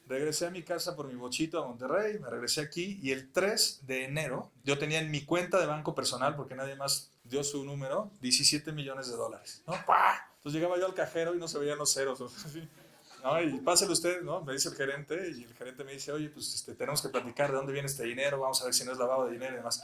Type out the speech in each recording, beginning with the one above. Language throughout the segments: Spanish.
regresé a mi casa por mi bochito a Monterrey, me regresé aquí y el 3 de enero yo tenía en mi cuenta de banco personal, porque nadie más dio su número, 17 millones de dólares. ¿No? ¡Pah! Entonces llegaba yo al cajero y no se veían los ceros. Así. No, y pásale usted, ¿no? Me dice el gerente y el gerente me dice, oye, pues tenemos que platicar de dónde viene este dinero, vamos a ver si no es lavado de dinero y demás.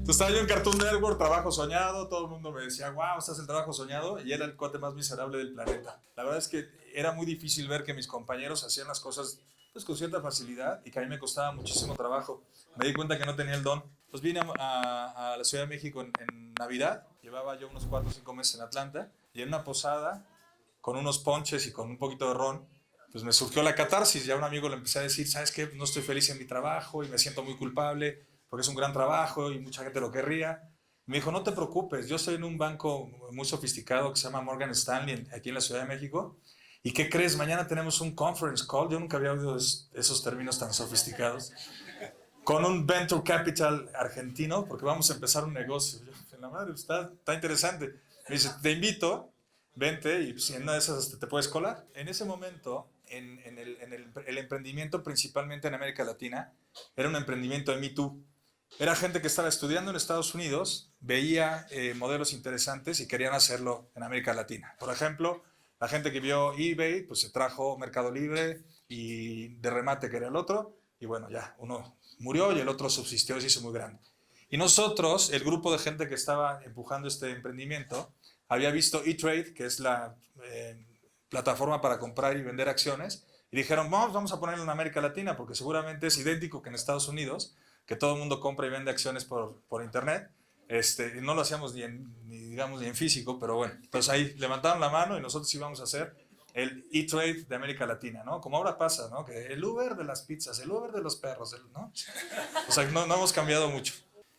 Entonces estaba yo en Cartoon Network, trabajo soñado, todo el mundo me decía, wow, estás el trabajo soñado, y era el cuate más miserable del planeta. La verdad es que era muy difícil ver que mis compañeros hacían las cosas pues con cierta facilidad y que a mí me costaba muchísimo trabajo. Me di cuenta que no tenía el don. Pues vine a la Ciudad de México en Navidad, llevaba yo unos 4 o 5 meses en Atlanta, y en una posada, con unos ponches y con un poquito de ron, pues me surgió la catarsis. Ya a un amigo le empecé a decir, ¿sabes qué? No estoy feliz en mi trabajo y me siento muy culpable porque es un gran trabajo y mucha gente lo querría. Me dijo, no te preocupes, yo estoy en un banco muy sofisticado que se llama Morgan Stanley, aquí en la Ciudad de México. ¿Y qué crees? Mañana tenemos un conference call. Yo nunca había oído esos términos tan sofisticados. Con un venture capital argentino, porque vamos a empezar un negocio. Yo, en la madre, está interesante. Me dice, te invito, vente y si en una de esas te puedes colar. En ese momento, el emprendimiento, principalmente en América Latina, era un emprendimiento de Me Too. Era gente que estaba estudiando en Estados Unidos, veía modelos interesantes y querían hacerlo en América Latina. Por ejemplo, la gente que vio eBay, pues se trajo Mercado Libre y de remate, que era el otro, y bueno, ya, uno murió y el otro subsistió y se hizo muy grande. Y nosotros, el grupo de gente que estaba empujando este emprendimiento, había visto E-Trade, que es la plataforma para comprar y vender acciones, y dijeron, vamos a ponerlo en América Latina, porque seguramente es idéntico que en Estados Unidos, que todo el mundo compra y vende acciones por internet. No lo hacíamos digamos, ni en físico, pero bueno, entonces ahí levantaron la mano y nosotros íbamos a hacer el E-Trade de América Latina, ¿no? Como ahora pasa, ¿no? Que el Uber de las pizzas, el Uber de los perros, ¿no? O sea, no hemos cambiado mucho.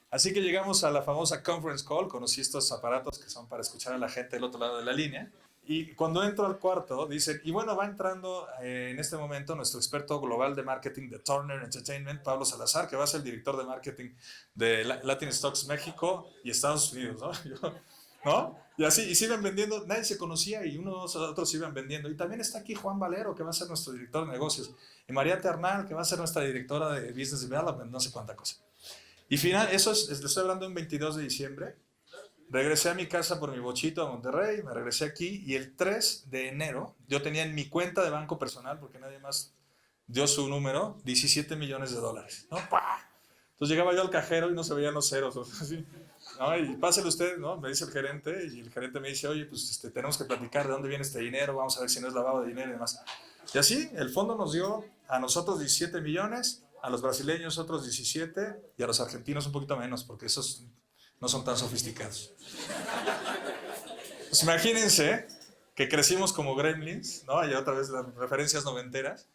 Así que llegamos a la famosa conference call, conocí estos aparatos que son para escuchar a la gente del otro lado de la línea, y cuando entro al cuarto, dicen, y bueno, va entrando en este momento nuestro experto global de marketing de Turner Entertainment, Pablo Salazar, que va a ser el director de marketing de Latin Stocks México y Estados Unidos, ¿no? ¿No? Y así, y se iban vendiendo, nadie se conocía y unos a otros se iban vendiendo. Y también está aquí Juan Valero, que va a ser nuestro director de negocios, y María Ternal, que va a ser nuestra directora de Business Development, no sé cuánta cosa. Y final, eso es, le estoy hablando en 22 de diciembre. Regresé a mi casa por mi bochito a Monterrey, me regresé aquí y el 3 de enero yo tenía en mi cuenta de banco personal, porque nadie más dio su número, 17 millones de dólares. ¿No? ¡Pah! Entonces llegaba yo al cajero y no se veían los ceros. Así. ¿No? Y pásale usted, ¿no? Me dice el gerente y el gerente me dice, oye, pues tenemos que platicar de dónde viene este dinero, vamos a ver si no es lavado de dinero y demás. Y así, el fondo nos dio a nosotros 17 millones, a los brasileños otros 17 y a los argentinos un poquito menos, porque esos no son tan sofisticados. Pues imagínense que crecimos como gremlins, ¿no? Y otra vez las referencias noventeras.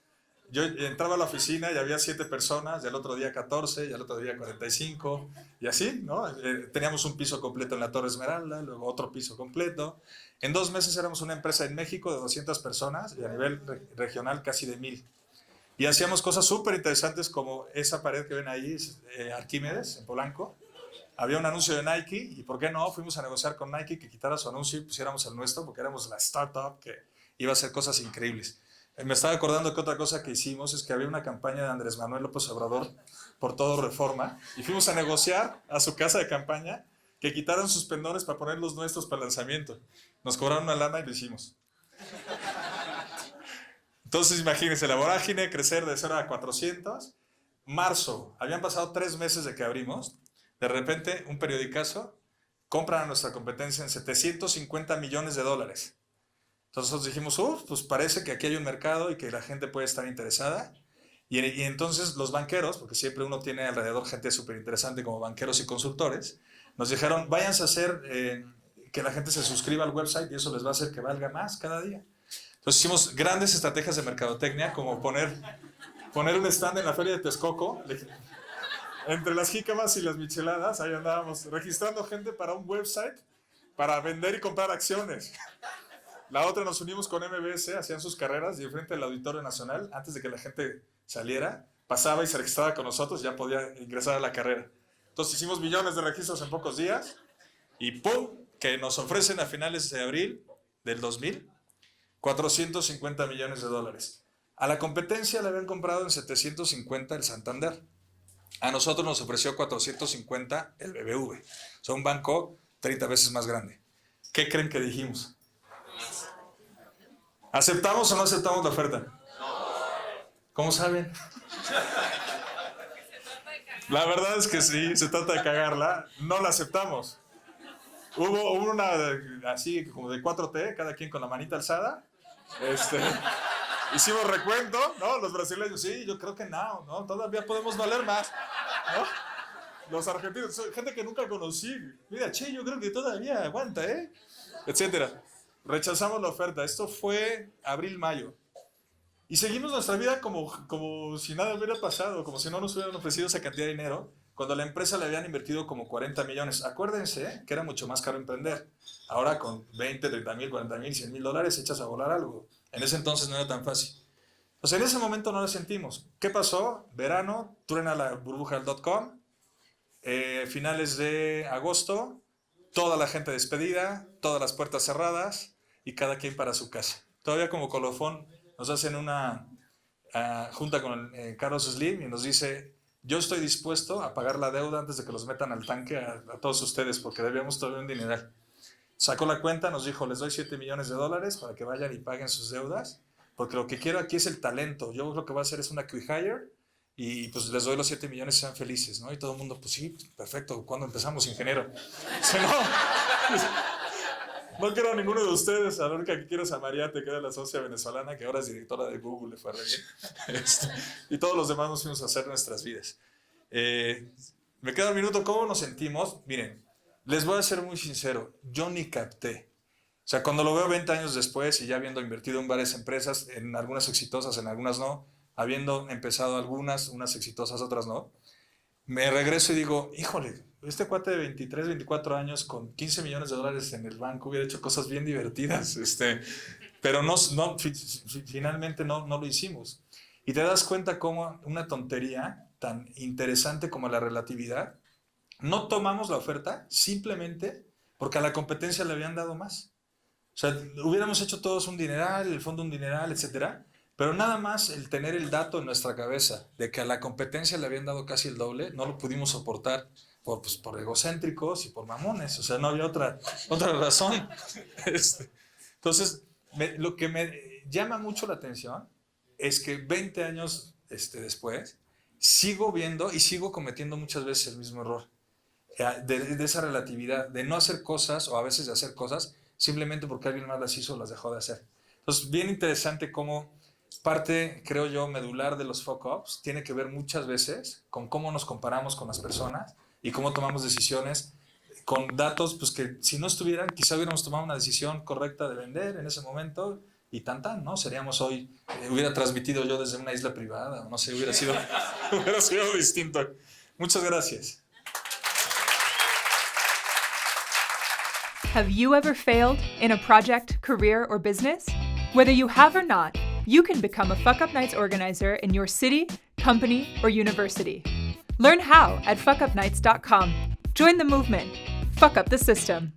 Yo entraba a la oficina y había 7 personas, y al otro día 14, y al otro día 45, y así, ¿no? Teníamos un piso completo en la Torre Esmeralda, luego otro piso completo. En 2 meses éramos una empresa en México de 200 personas y a nivel regional casi de 1000. Y hacíamos cosas súper interesantes como esa pared que ven ahí, Arquímedes, en Polanco. Había un anuncio de Nike y ¿por qué no? Fuimos a negociar con Nike que quitara su anuncio y pusiéramos el nuestro porque éramos la startup que iba a hacer cosas increíbles. Me estaba acordando que otra cosa que hicimos es que había una campaña de Andrés Manuel López Obrador por todo Reforma y fuimos a negociar a su casa de campaña que quitaran sus pendones para poner los nuestros para el lanzamiento. Nos cobraron una lana y lo hicimos. Entonces imagínense, la vorágine, crecer de 0 a 400. Marzo, habían pasado 3 meses de que abrimos. De repente, un periodicazo compran a nuestra competencia en 750 millones de dólares. Entonces nosotros dijimos, pues parece que aquí hay un mercado y que la gente puede estar interesada. Y entonces los banqueros, porque siempre uno tiene alrededor gente súper interesante como banqueros y consultores, nos dijeron, váyanse a hacer que la gente se suscriba al website y eso les va a hacer que valga más cada día. Entonces hicimos grandes estrategias de mercadotecnia, como poner un stand en la feria de Texcoco, entre las jícamas y las micheladas, ahí andábamos registrando gente para un website para vender y comprar acciones. La otra nos unimos con MBS, hacían sus carreras y enfrente del Auditorio Nacional, antes de que la gente saliera, pasaba y se registraba con nosotros, ya podía ingresar a la carrera. Entonces hicimos millones de registros en pocos días y ¡pum! Que nos ofrecen a finales de abril del 2000 $450 millones. A la competencia le habían comprado en 750 el Santander. A nosotros nos ofreció 450 el BBV. O sea, un banco 30 veces más grande. ¿Qué creen que dijimos? ¿Aceptamos o no aceptamos la oferta? ¿Cómo saben? La verdad es que sí, se trata de cagarla. No la aceptamos. Hubo una así como de 4T, cada quien con la manita alzada. Hicimos recuento, ¿no? Los brasileños, sí, yo creo que no, todavía podemos valer más, ¿no? Los argentinos, gente que nunca conocí, mira, che, yo creo que todavía aguanta, etcétera. Rechazamos la oferta. Esto fue abril-mayo. Y seguimos nuestra vida como si nada hubiera pasado, como si no nos hubieran ofrecido esa cantidad de dinero, cuando a la empresa le habían invertido como 40 millones. Acuérdense que era mucho más caro emprender. Ahora con 20, 30 mil, 40 mil, 100 mil dólares echas a volar algo. En ese entonces no era tan fácil. Pues en ese momento no lo sentimos. ¿Qué pasó? Verano, truena la burbuja del .com. Finales de agosto, toda la gente despedida, todas las puertas cerradas y cada quien para su casa. Todavía como colofón nos hacen una junta con Carlos Slim y nos dice: yo estoy dispuesto a pagar la deuda antes de que los metan al tanque a todos ustedes, porque debíamos todavía un dineral. Sacó la cuenta, nos dijo: les doy $7 millones para que vayan y paguen sus deudas, porque lo que quiero aquí es el talento. Yo lo que voy a hacer es una acqui-hire y pues les doy los 7 millones y sean felices, ¿no? Y todo el mundo, pues sí, perfecto, ¿cuándo empezamos, ingeniero? Dice, no quiero a ninguno de ustedes, a la única que quiero es a Mariate, que era la socia venezolana, que ahora es directora de Google, le fue re bien. Y todos los demás nos fuimos a hacer nuestras vidas. Me queda un minuto. ¿Cómo nos sentimos? Miren, les voy a ser muy sincero, yo ni capté. O sea, cuando lo veo 20 años después y ya habiendo invertido en varias empresas, en algunas exitosas, en algunas no, habiendo empezado algunas, unas exitosas, otras no, me regreso y digo, híjole, este cuate de 23, 24 años con $15 millones en el banco hubiera hecho cosas bien divertidas, pero finalmente no lo hicimos. Y te das cuenta cómo una tontería tan interesante como la relatividad, no tomamos la oferta simplemente porque a la competencia le habían dado más. O sea, hubiéramos hecho todos un dineral, el fondo un dineral, etcétera, pero nada más el tener el dato en nuestra cabeza de que a la competencia le habían dado casi el doble, no lo pudimos soportar por egocéntricos y por mamones. O sea, no había otra razón. Entonces, lo que me llama mucho la atención es que 20 años después sigo viendo y sigo cometiendo muchas veces el mismo error de esa relatividad, de no hacer cosas o a veces de hacer cosas simplemente porque alguien más las hizo o las dejó de hacer. Entonces, bien interesante cómo parte, creo yo, medular de los fuck-ups tiene que ver muchas veces con cómo nos comparamos con las personas y cómo tomamos decisiones con datos pues que si no estuvieran, quizá hubiéramos tomado una decisión correcta de vender en ese momento y ¿no? Seríamos hoy, hubiera transmitido yo desde una isla privada, no sé, hubiera sido distinto. Muchas gracias. Have you ever failed in a project, career, or business? Whether you have or not, you can become a Fuck Up Nights organizer in your city, company, or university. Learn how at fuckupnights.com. Join the movement. Fuck up the system.